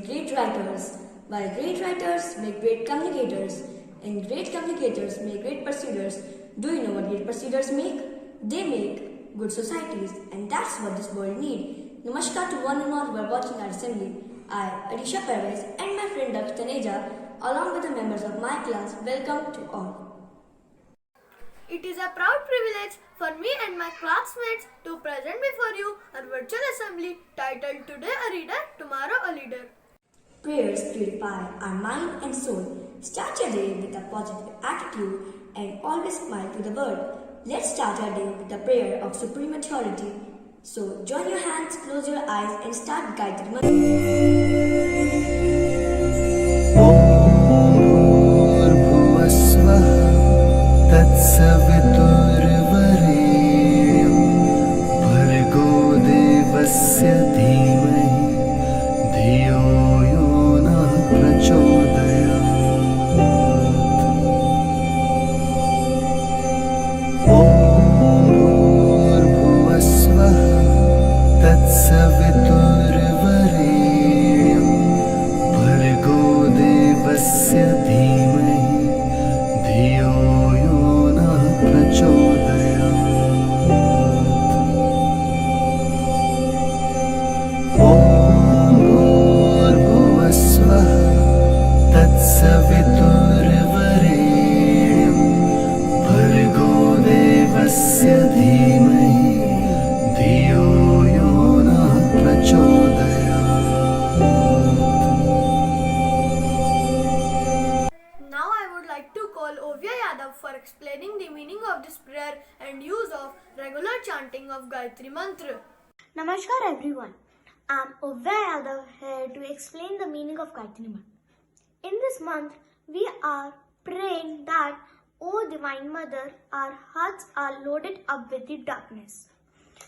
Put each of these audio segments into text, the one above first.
make great writers, while great writers make great communicators, and great communicators make great pursuers. Do you know what great pursuers make? They make good societies, and that's what this world needs. Namaskar to one and all who are watching our assembly. I, Adisha Pervez, and my friend Dr. Taneja, along with the members of my class, welcome to all. It is a proud privilege for me and my classmates to present before you our virtual assembly titled Today a Reader, Tomorrow a Leader. Prayers purify our mind and soul. Start your day with a positive attitude and always smile to the world. Let's start our day with a prayer of supreme authority. So join your hands, close your eyes and start Gayatri तत्सवितुर्वरेण्यं भर्गो देवस्य धीमहि धियो यो नः प्रचोदयात् ॐ भूर्भुवस्वः तत्सवितुर्वरेण्यं भर्गो देवस्य धीमहि धियो यो नः प्रचोदयात् ॐ भूर्भुवस्वः तत्सवितुर्वरेण्यं भर्गो देवस्य धीमहि धियो यो नः प्रचोदयात् Now I would like to call Ovya Yadav for explaining the meaning of this prayer and use of regular chanting of Gayatri Mantra. Namaskar everyone. I'm Ovya Yadav here to explain the meaning of Gayatri Mantra. In this month, we are praying that, O Divine Mother, our hearts are loaded up with the darkness.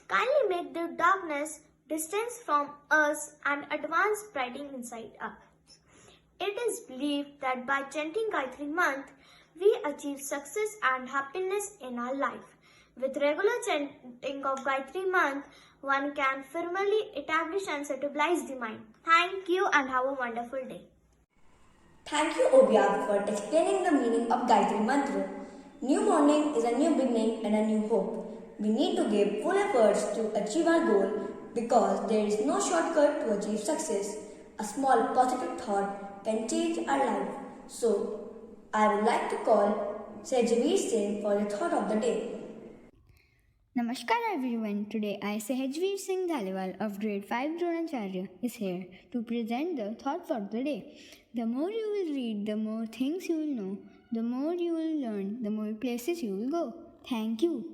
Kindly make the darkness distance from us and advance spreading inside us. It is believed that by chanting Gayatri Mantra, we achieve success and happiness in our life. With regular chanting of Gayatri Mantra, one can firmly establish and stabilize the mind. Thank you and have a wonderful day. Thank you, Obya, for explaining the meaning of Gayatri Mantra. New morning is a new beginning and a new hope. We need to give full efforts to achieve our goal because there is no shortcut to achieve success. A small positive thought can change our life. So, I would like to call Sejavir Singh for the thought of the day. Namaskar everyone. Today I Sehajveer Singh Dhaliwal of grade 5 Dronacharya is here to present the thought for the day. The more you will read, the more things you will know. The more you will learn, the more places you will go. Thank you.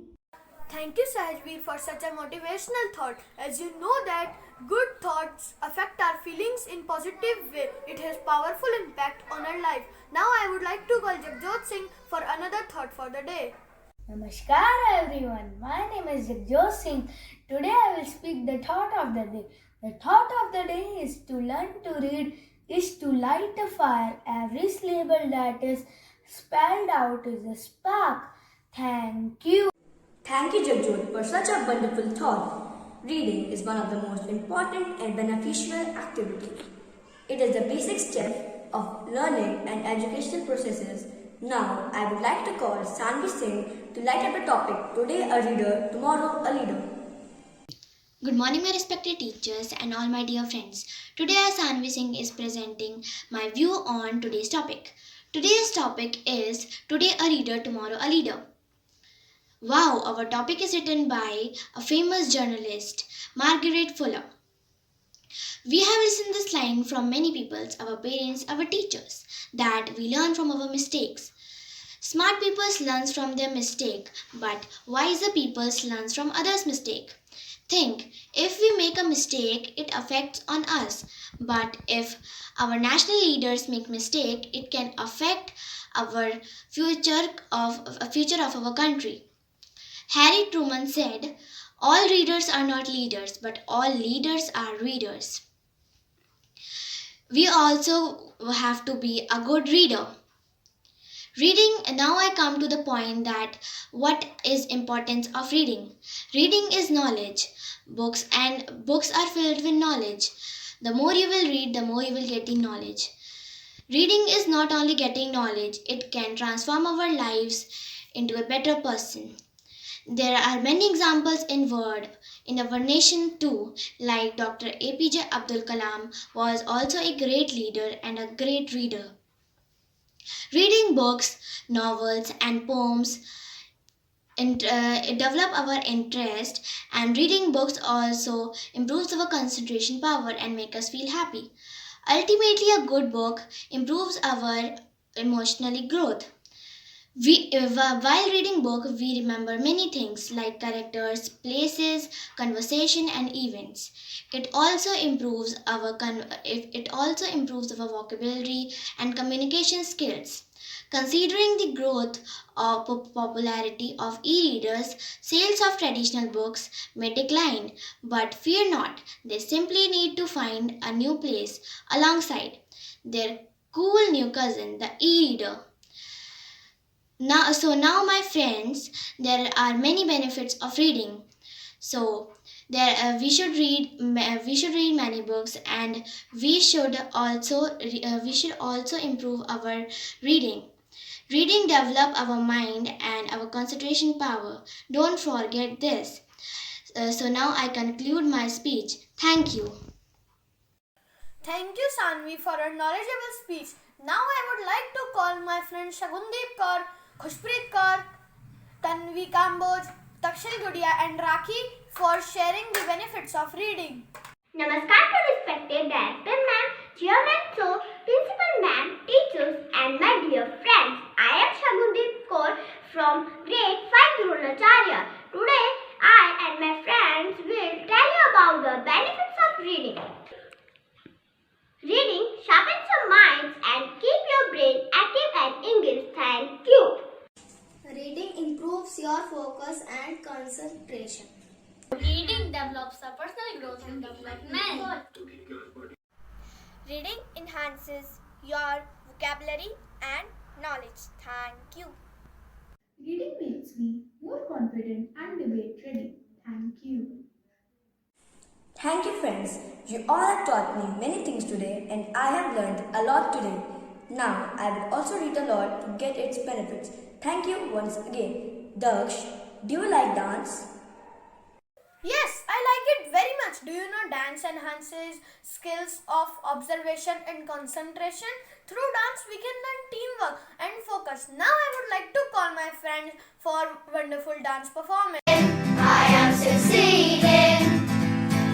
Thank you Sahajveer for such a motivational thought. As you know that good thoughts affect our feelings in positive way. It has powerful impact on our life. Now I would like to call Jagjot Singh for another thought for the day. Namaskar everyone, my name is Jagjot Singh. Today I will speak the thought of the day. The thought of the day is to learn to read is to light a fire. Every syllable that is spelled out is a spark. Thank you. Thank you, Jagjot, for such a wonderful thought. Reading is one of the most important and beneficial activities. It is the basic step of learning and educational processes. Now, I would like to call Sanvi Singh to light up the topic, Today a Reader, Tomorrow a Leader. Good morning, my respected teachers and all my dear friends. Today, I, Sanvi Singh, is presenting my view on today's topic. Today's topic is Today a Reader, Tomorrow a Leader. Wow, our topic is written by a famous journalist, Margaret Fuller. We have listened this line from many people, our parents, our teachers, that we learn from our mistakes. Smart people learn from their mistake, but wiser people learn from others' mistake. Think, if we make a mistake, it affects on us. But if our national leaders make mistake, it can affect our future of our country. Harry Truman said, all readers are not leaders, but all leaders are readers. We also have to be a good reader. Reading, now I come to the point that what is importance of reading. Reading is knowledge. Books are filled with knowledge. The more you will read, the more you will get the knowledge. Reading is not only getting knowledge, it can transform our lives into a better person. There are many examples in our nation too, like Dr. APJ Abdul Kalam was also a great leader and a great reader. Reading books, novels, and poems develop our interest, and reading books also improves our concentration power and make us feel happy. Ultimately, a good book improves our emotionally growth. While reading book, we remember many things like characters, places, conversation, and events. It also improves our vocabulary and communication skills. Considering the growth of popularity of e-readers, sales of traditional books may decline, but fear not. They simply need to find a new place alongside their cool new cousin, the e-reader. Now, my friends, there are many benefits of reading. So, we should read many books, and we should also improve our reading. Reading develop our mind and our concentration power. Don't forget this. So now I conclude my speech. Thank you. Thank you, Sanvi, for a knowledgeable speech. Now I would like to call my friends Shagundeep Kaur, Khushpreet Kaur, Tanvi Kamboj, Takshil Gudia, and Rakhi for sharing the benefits of reading. Namaskar to respected Director Ma'am, Chairman Sir, Principal Ma'am, teachers, and my dear friends. I am Shagundeep Kaur from Grade 5 Dronacharya. Today, I and my friends will tell you about the benefits of reading. Reading sharpens your minds and keep your brain active and engaged. Thank you. Reading improves your focus and concentration. Reading develops a personal growth and development. Reading enhances your vocabulary and knowledge. Thank you. Reading makes me more confident and debate ready. Thank you. Thank you, friends. You all have taught me many things today, and I have learned a lot today. Now, I will also read a lot to get its benefits. Thank you once again. Daksh, do you like dance? Yes, I like it very much. Do you know dance enhances skills of observation and concentration? Through dance, we can learn teamwork and focus. Now I would like to call my friend for wonderful dance performance. I am succeeding.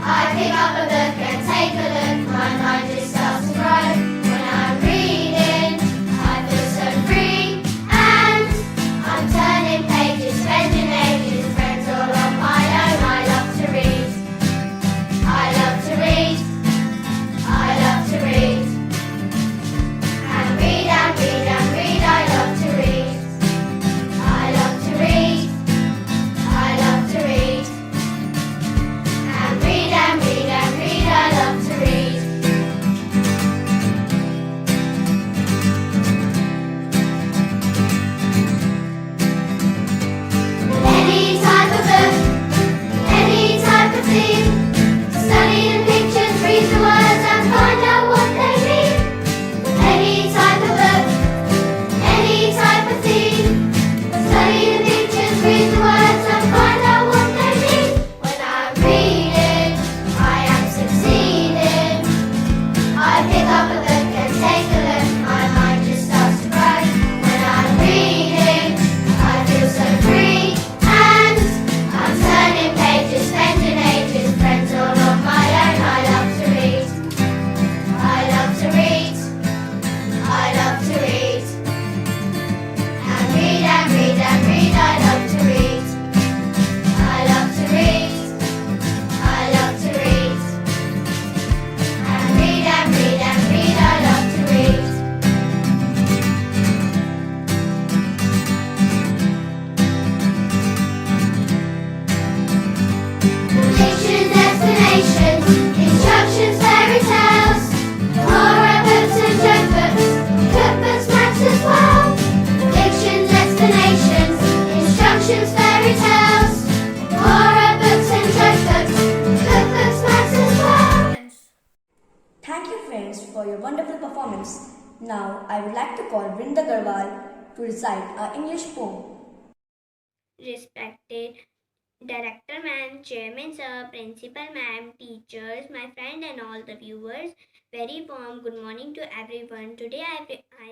I pick up a book and take a look. My mind just starts to grow. When I'm reading, I feel so free. And I'm turning pages, spending ages. Friends all on my own. I love to read. I love to read. I love to read. And read and read and read. I love to read. I love to read. I love to read. And read and read and read. I love to read. Any type of book, any type of theme. Study the pictures, read the words and find out what they mean. Any type of book, any type of theme. Study the pictures, read the words and find out what they mean. When I'm reading, I am succeeding. I pick up a book and take a look. My mind just starts to grow. When I'm reading, I feel so free. And I'm turning pages, spending ages. Friends all on my own. I love to read. I love to read. I love to read. And read and read and read. I love to read. I love to read. I love to read. And read and read and read. I love to read. Pictures, explanations, instructions, fairy tales, horror books and joke books, cookbooks, maps as well. Dictions, explanations, instructions, fairy tales, horror books and joke books, cookbooks, maps as well. Now I would like to call Vrinda Garwal to recite our English poem. Respected Director Ma'am, Chairman Sir, Principal Ma'am, teachers, my friend and all the viewers, very warm good morning to everyone. Today I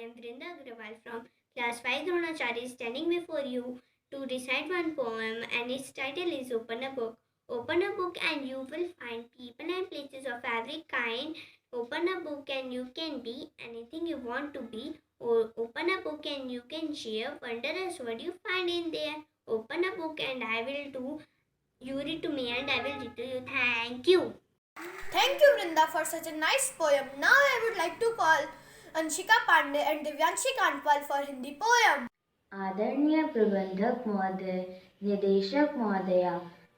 am Vrinda Agrawal from Class 5 Dronacharya standing before you to recite one poem, and its title is Open a Book. Open a book and you will find people and places of every kind. Open a book and you can be anything you want to be. Or open a book and you can share wondrous what you find in there. Open a book and I will do. You read to me and I will read to you. Thank you. Thank you, Vrinda, for such a nice poem. Now I would like to call Anshika Pandey and Divyanshi Kantwal for Hindi poem. आदरणीय प्रबंधक महोदय, निदेशक महोदया,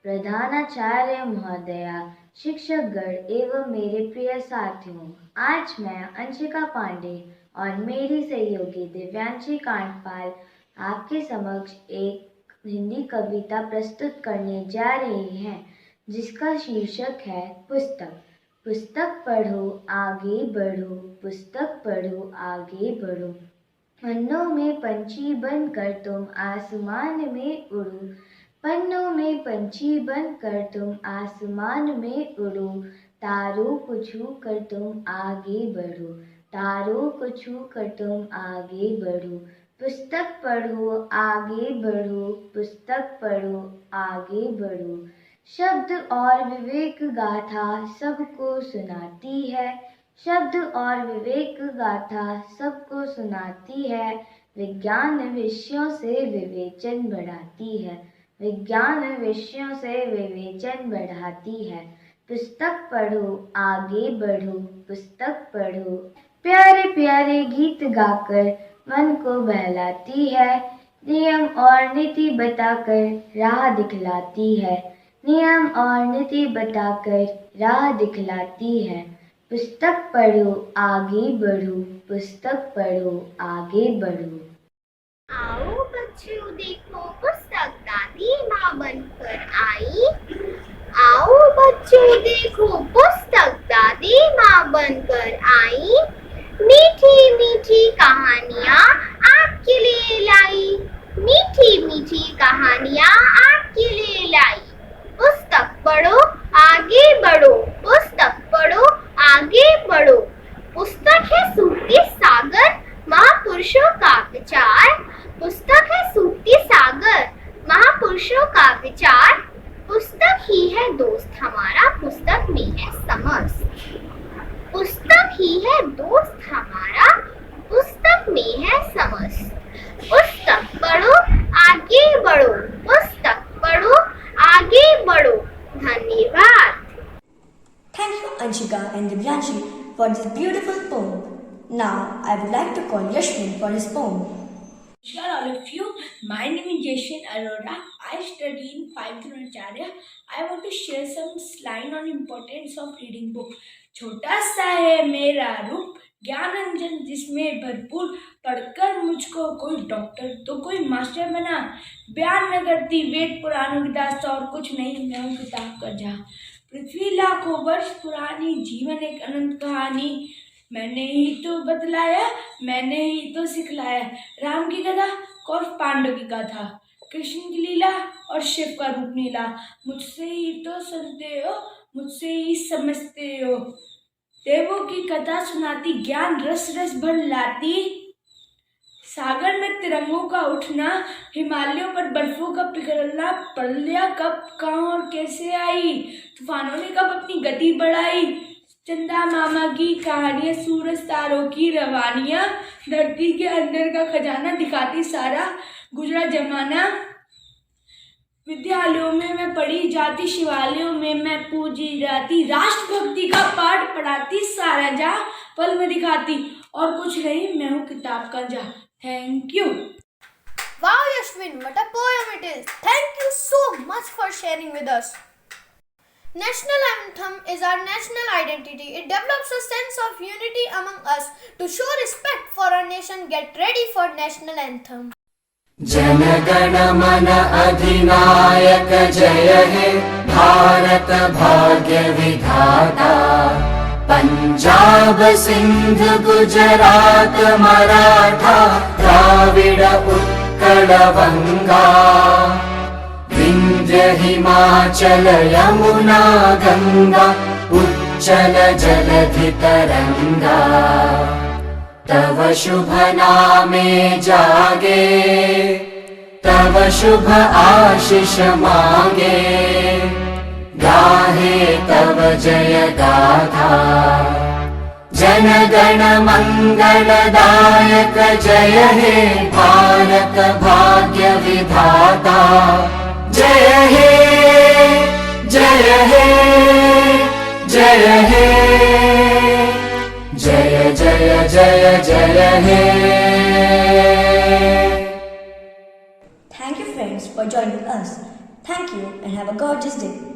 प्रधानाचार्य महोदया, शिक्षकगण एवं मेरे प्रिय साथियों, आज मैं अंशिका पांडे और मेरी सहयोगी दिव्यांशी कांटपाल आपके समक्ष एक हिंदी कविता प्रस्तुत करने जा रही हैं, जिसका शीर्षक है पुस्तक। पुस्तक पढ़ो आगे बढ़ो, पुस्तक पढ़ो आगे बढ़ो, पन्नों में पंछी बनकर तुम आसमान में उड़ो, पन्नों में पंछी बनकर तुम आसमान में उड़ो, तारों को छू कर तुम आगे बढ़ो, तारों को छू कर तुम आगे बढ़ो, पुस्तक पढ़ो आगे बढ़ो, पुस्तक पढ़ो आगे बढ़ो। शब्द और विवेक गाथा सबको सुनाती है, शब्द और विवेक गाथा सबको सुनाती है, विज्ञान विषयों से विवेचन बढ़ाती है, विज्ञान विषयों से विवेचन बढ़ाती है, पुस्तक पढ़ो आगे बढ़ो, पुस्तक पढ़ो। प्यारे प्यारे गीत गाकर मन को बहलाती है, नियम और नीति बताकर राह दिखलाती है, नियम और नीति बताकर राह दिखलाती है, पुस्तक पढ़ो आगे बढ़ो, पुस्तक पढ़ो आगे बढ़ो। आओ बच्चों देखो पुस्तक दादी माँ बनकर आई, आओ बच्चों देखो पुस्तक दादी माँ बनकर आई, मीठी मीठी कहानियाँ आपके लिए लाई, मीठी मीठी कहानियाँ आपके लिए लाई, पुस्तक पढ़ो आगे बढ़ो, पुस्तक पढ़ो आगे बढ़ो। पुस्तक है सूखती सागर महापुरुषों का विचार, पुस्तक है सूखती सागर महापुरुषों का विचार, पुस्तक ही है दोस्त हमारा, पुस्तक में है समझ, पुस्तक ही है दोस्त हमारा, पुस्तक में है समझ, पुस्तक पढ़ो आगे बढ़ो, पुस्तक पढ़ो आगे बढ़ो। धन्यवाद। Thank you, Anshika and Divyanshi, for this beautiful poem. Now, I would like to call Yashwin for his poem. Namaskar all of you. My name is Yashwin Arora. I study in 5th Dronacharya. I want to share some line on importance of reading book. छोटा सा है मेरा रूप ज्ञान अंजन जिसमें भरपूर, पढ़कर मुझको कोई डॉक्टर तो कोई मास्टर बना, बयान न करती वेद पुराणों की दास्तां और कुछ नहीं, मैं हूँ किताब का जहाँ, पृथ्वी लाखों वर्ष पुरानी, जीवन एक अनंत कहानी, मैंने ही तो बतलाया, मैंने ही तो सिखलाया, राम की कथा कौरव पांडव की गाथा, कृष्ण की लीला और शिव का रूप नीला, मुझसे ही तो सुनते हो, मुझसे ही समझते हो, देवों की कथा सुनाती, ज्ञान रस रस भर लाती, सागर में तिरंगों का उठना, हिमालयों पर बर्फों का पिघलना, प्रलय कब कहाँ और कैसे आई, तूफानों ने कब अपनी गति बढ़ाई, चंदा मामा की कहानियाँ, सूरज तारों की रवानियाँ, धरती के अंदर का खजाना दिखाती सारा गुजरा जमाना, विद्यालयों में मैं पढ़ी जाती, शिवालयों में मैं पूजी जाती, राष्ट्रभक्ति का पाठ पढ़ाती, सारा जहाँ पल में दिखाती, और कुछ नहीं, मैं हूँ किताब का जा। Thank you. Wow, Yashwin, what a poem it is. Thank you so much for sharing with us. National anthem is our national identity. It develops a sense of unity among us. To show respect for our nation, get ready for national anthem. Jana Gana मन अधिनायक जय हे भारत भाग्य विधाता। पञ्जाब सिन्ध गुजरात मराठा द्राविड उत्कल वङ्गा विन्ध्य हिमाचल यमुना गङ्गा उच्चल जलधि तरङ्गा तव शुभ नामे जागे तव शुभ आशीष मांगे गाहे तव जय गाथा जन गण मंगलदायक जय हे भारत भाग्य विधाता जय हे जय हे जय हे जय जय जय जय हे. Thank you friends for joining us. Thank you and have a gorgeous day.